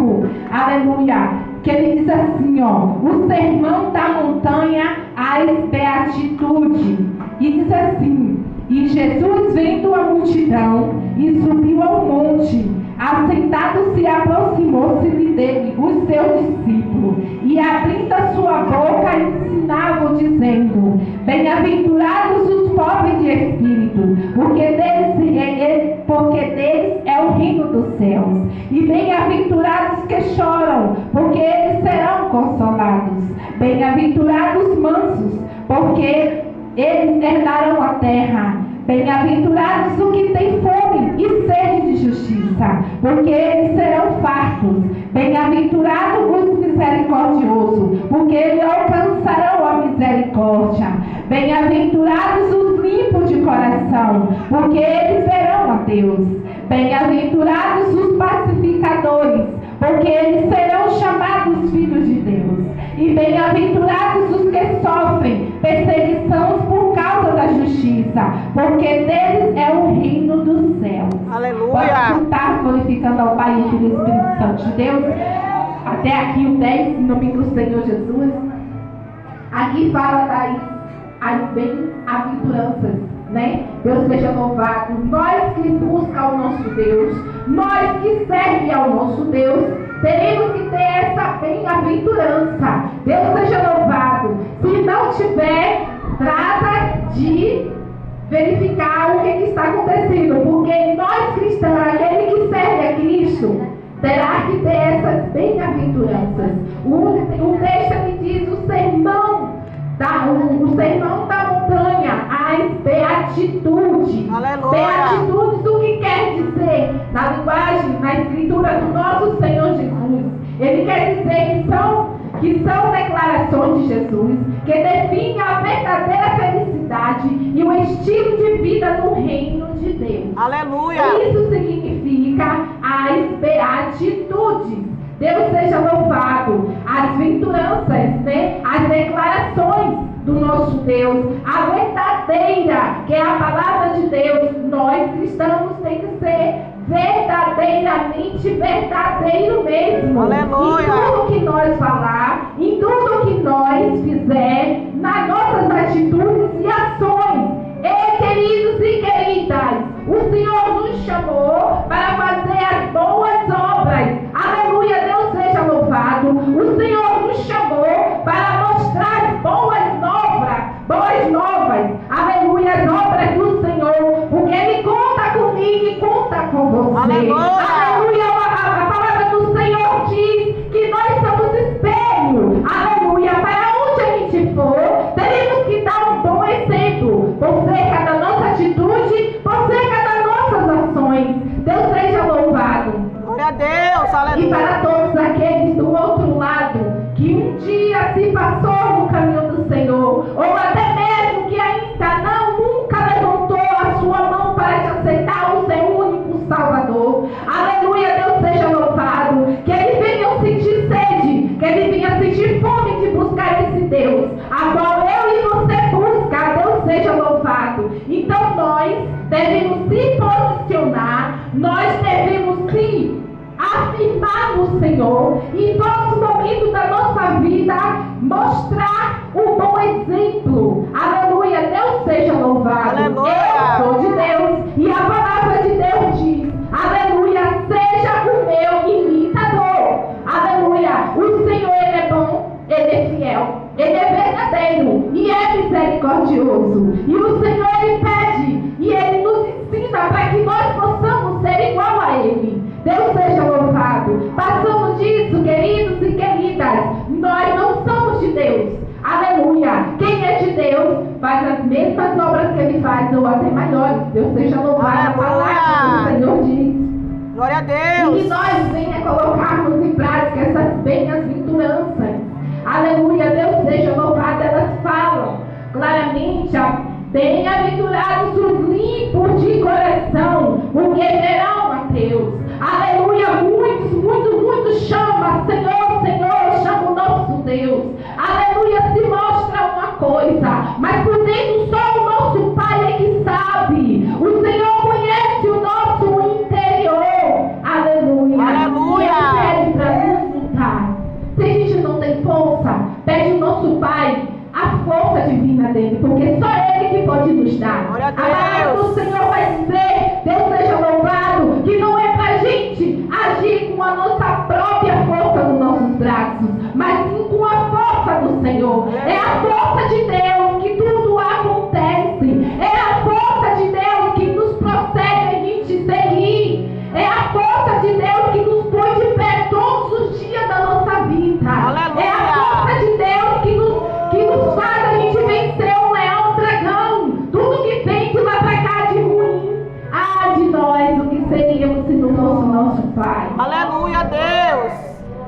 5, aleluia, que ele diz assim, ó, o sermão da montanha, as beatitudes, e diz assim: e Jesus, vendo a multidão, e subiu ao monte, assentado-se, aproximou-se dele os seus discípulos, e abrindo a sua boca, ensinavam, dizendo: bem-aventurados os pobres de espírito, porque deles é o reino dos céus, e bem-aventurados que choram, porque eles serão consolados, bem-aventurados mansos, porque eles herdarão a terra, bem-aventurados os que têm fome e sede de justiça, porque eles serão fartos, bem-aventurados os misericordiosos, porque eles alcançarão a misericórdia, bem-aventurados os limpos de coração, porque eles verão a Deus, bem-aventurados os pacificadores, porque eles serão chamados filhos de Deus, e bem-aventurados os que sofrem perseguição por causa da justiça, porque deles é o reino dos céus. Aleluia! Pode estar glorificando ao Pai e Filho e Espírito Santo de Deus. Até aqui o 10, em nome do Senhor Jesus. Aqui fala das bem-aventuranças, né? Deus seja louvado. Nós que buscamos o nosso Deus, nós que servemos ao nosso Deus, teremos que ter essa bem-aventurança. Deus seja louvado. Se não tiver, trata de verificar o que está acontecendo, porque nós cristãos, aquele que serve a Cristo, terá que ter essas bem-aventuranças. O texto me diz o sermão da montanha, as beatitudes. Aleluia. Beatitudes, o que quer dizer? Na linguagem, na escritura do nosso Senhor Jesus, ele quer dizer que são declarações de Jesus, que definem a verdadeira felicidade e o estilo de vida no reino de Deus. Aleluia! Isso significa as beatitudes. Deus seja louvado. As venturanças, né? As declarações do nosso Deus, a verdadeira, que é a palavra de Deus. Nós cristãos temos que ser verdadeiramente verdadeiro mesmo. Aleluia! Em tudo que nós falar, em tudo que nós fizer, nas nossas atitudes e ações. Ei, queridos e queridas, o Senhor nos chamou para fazer as boas obras. Aleluia, Deus seja louvado. O Senhor nos chamou para mostrar as boas novas. Aleluia, as obras do Senhor, porque Ele conta comigo e conta com você. Aleluia, a palavra do Senhor diz que nós somos espelho. Aleluia, para onde a gente for, teremos que dar um bom exemplo, por cerca da nossa atitude, por cerca das nossas ações. Deus seja louvado. Glória a Deus, aleluia. E para todos aqueles do outro lado, que um dia se passou no caminho do Senhor, ou até mesmo que ainda nunca levantou a sua mão para te aceitar o seu único Salvador. Aleluia, Deus seja louvado. Que eles venham sentir sede, que eles venham sentir fome de buscar esse Deus, a qual eu e você busca. Deus seja louvado. Então nós devemos se posicionar, nós devemos se afirmar no Senhor e em todos os momentos da nossa vida mostrar um bom exemplo. Aleluia, Deus seja louvado. Aleluia. Eu sou de Deus e a palavra de Deus diz: aleluia, seja o meu imitador. Aleluia, o Senhor, Ele é bom, Ele é fiel, Ele é verdadeiro e é misericordioso. E o Senhor, Ele pede e Ele nos ensina para que nós possamos ser igual a Ele. Deus seja louvado. Passamos disso, queridos e queridas. Nós não somos de Deus. Aleluia. Quem é de Deus faz as mesmas obras que Ele faz, ou até maiores. Deus seja louvado. A palavra do Senhor diz. Glória a Deus. E que nós venha colocarmos em prática essas bem-aventuranças. Aleluia. Deus seja louvado. Elas falam claramente: bem-aventurados os limpos de coração, porque verão a Deus. Aleluia, muitos chamam: Senhor, Senhor, chama o nosso Deus. Aleluia, se mostra uma coisa, mas por dentro só o nosso Pai é que sabe. O Senhor conhece o nosso interior. Aleluia. força divina dele, porque só ele que pode nos dar. Glória a A palavra Deus. do Senhor vai dizer, Deus seja louvado, que não é pra gente agir com a nossa própria força nos nossos braços, mas sim com a força do Senhor. É a força de Deus que tudo acontece. É a força de Deus que nos procede a gente seguir. É a força de Deus que nos põe de pé todos os dias da nossa vida. Aleluia. É a força de Deus que nos faz a gente vencer um leão, um dragão. Tudo que vem de lá pra cá de ruim. Ah, de nós, o que seríamos se não fosse nosso Pai. Aleluia, Deus.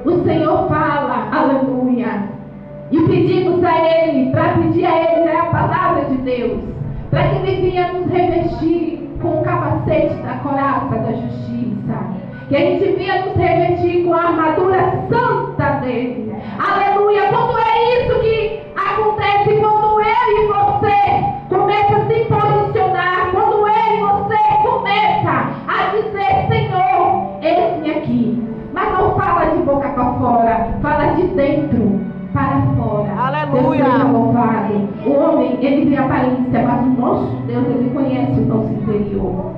O Senhor fala, aleluia. E pedimos a Ele, para pedir a Ele a palavra de Deus, para que Ele venha nos revestir com o capacete da coraça da justiça, que a gente venha nos revestir com a armadura santa dele. Aleluia. Quando é isso que acontece, quando eu e você começa a se posicionar, quando eu e você começa a dizer, Senhor, eis-me aqui. Mas não fala de boca para fora, fala de dentro para fora. Aleluia. Deus seja louvado. O homem, ele vê a aparência, mas o nosso Deus, ele conhece o nosso interior.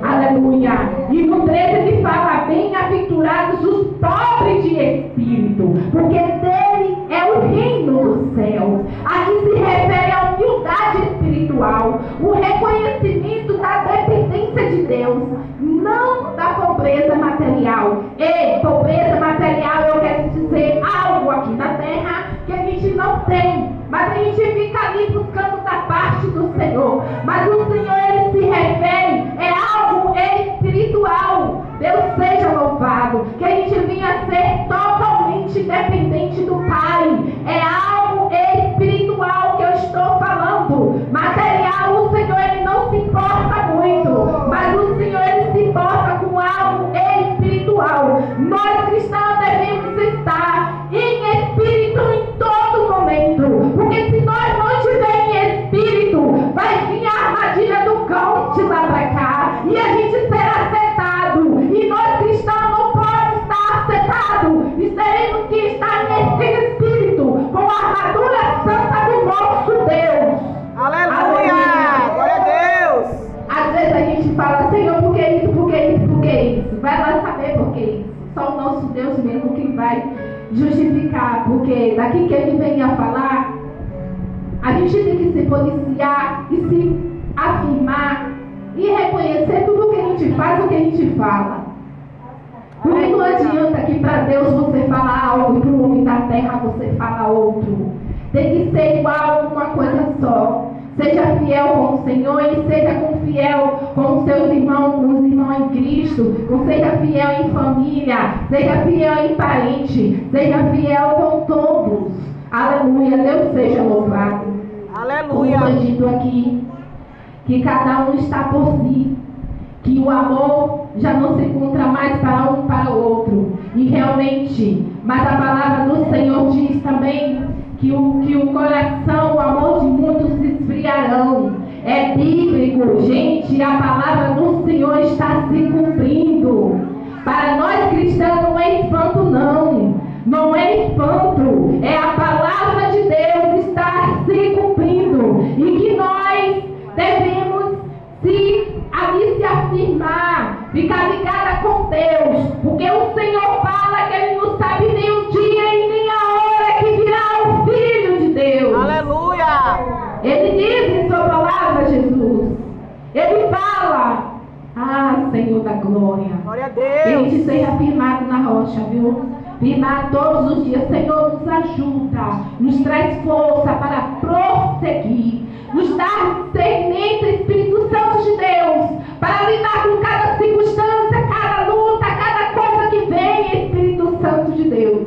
Aleluia. E no 13 ele fala, bem-aventurados os pobres de espírito, porque dele é o reino dos céus. Aqui se refere à humildade espiritual, o reconhecimento da dependência de Deus, não da pobreza material. E pobreza material, eu quero dizer algo aqui na terra que a gente não tem, mas a gente fica ali buscando da parte do Senhor. Mas o Senhor, ele se refere, é algo espiritual. Deus seja louvado, que a gente venha ser totalmente dependente do Pai. É algo espiritual que eu estou falando. Material, o Senhor, ele não se importa muito, mas o Senhor, ele se importa com algo espiritual. Nós cristãos devemos estar em espírito em todo momento, porque se nós não estivermos em espírito, vai vir a armadilha do cão de lá pra cá e a gente será acertado. E nós cristãos não podemos estar acertados, e teremos que estar nesse espírito com a armadura santa do nosso Deus. Aleluia. Glória a Deus. Às vezes a gente fala, Senhor, por que isso, por que isso, por que isso? Vai lá saber por que isso. Só o nosso Deus mesmo que vai justificar, porque daqui que ele vem a falar, a gente tem que se policiar e se afirmar e reconhecer tudo o que a gente faz, o que a gente fala. Porque não adianta que para Deus você fala algo e para o homem da terra você fala outro. Tem que ser igual, uma coisa só. Seja fiel com o Senhor e seja fiel com os seus irmãos, com os irmãos em Cristo. Seja fiel em família, seja fiel em parente, seja fiel com todos. Aleluia, Deus seja louvado. Aleluia. Como foi dito aqui, que cada um está por si, que o amor já não se encontra mais para um para o outro. E realmente, mas a palavra do Senhor diz também que o coração, o amor de muitos se esfriarão. É bíblico, gente, a palavra do Senhor está se cumprindo. Para nós cristãos não é espanto não, não é espanto, é a palavra de Deus está se cumprindo e que nós devemos se afirmar, ficar ligada com Deus, porque o Senhor fala que Ele não sabe nem o dia e nem a hora que virá o Filho de Deus. Aleluia. Ele diz em sua palavra, Jesus, Ele fala, Senhor da glória, Glória a que a Deus. gente seja firmado na rocha, viu? Firmar todos os dias. Senhor, nos ajuda, nos traz força para prosseguir, nos dá discernimento, Espírito Santo de Deus, para lidar com cada circunstância, cada luta, cada coisa que vem, Espírito Santo de Deus.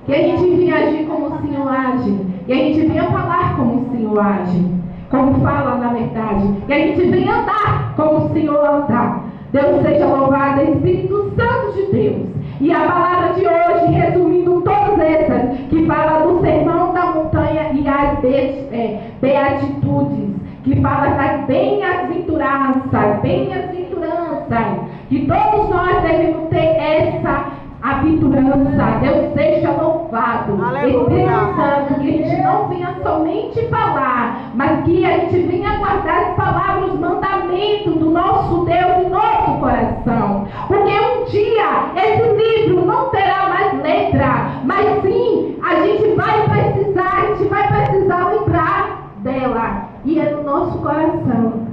Que a gente venha agir como o Senhor age, e a gente venha falar como o Senhor age, como fala na verdade, e a gente venha andar como o Senhor anda. Deus seja louvado, Espírito Santo de Deus. E a palavra de hoje, resumindo todas essas, que fala do sermão da montanha e as beatitudes, que fala das bem-aventuranças, que todos nós devemos ter essa aventurança. Deus seja louvado. Aleluia. Espírito Santo, que a gente não venha somente falar, mas que a gente venha guardar as palavras, os mandamentos do nosso Deus em nosso coração. Porque um dia esse livro não terá mais letra, mas sim a gente vai precisar lembrar dela. E é no nosso coração.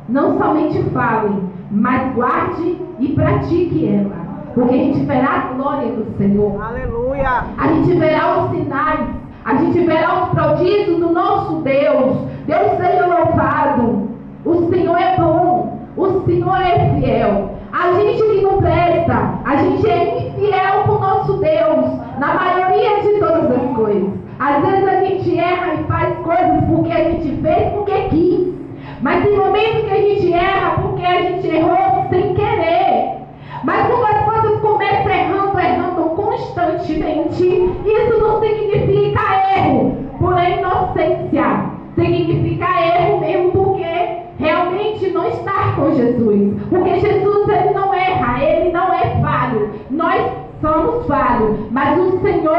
Não somente fale, mas guarde e pratique ela. Porque a gente verá a glória do Senhor. Aleluia. A gente verá os sinais. A gente verá os prodígios do nosso Deus. Deus seja louvado. O Senhor é bom. O Senhor é fiel. A gente que não presta, a gente é infiel com o nosso Deus. Na maioria de todas as coisas. Às vezes a gente erra e faz coisas porque a gente fez, porque quis. Mas tem momentos que a gente erra porque a gente errou sem querer. Mas quando as coisas começam errando constantemente, isso não significa erro por inocência. Significa erro mesmo porque realmente não estar com Jesus. Porque Jesus, ele não erra, ele não é falho. Nós somos falhos, mas o Senhor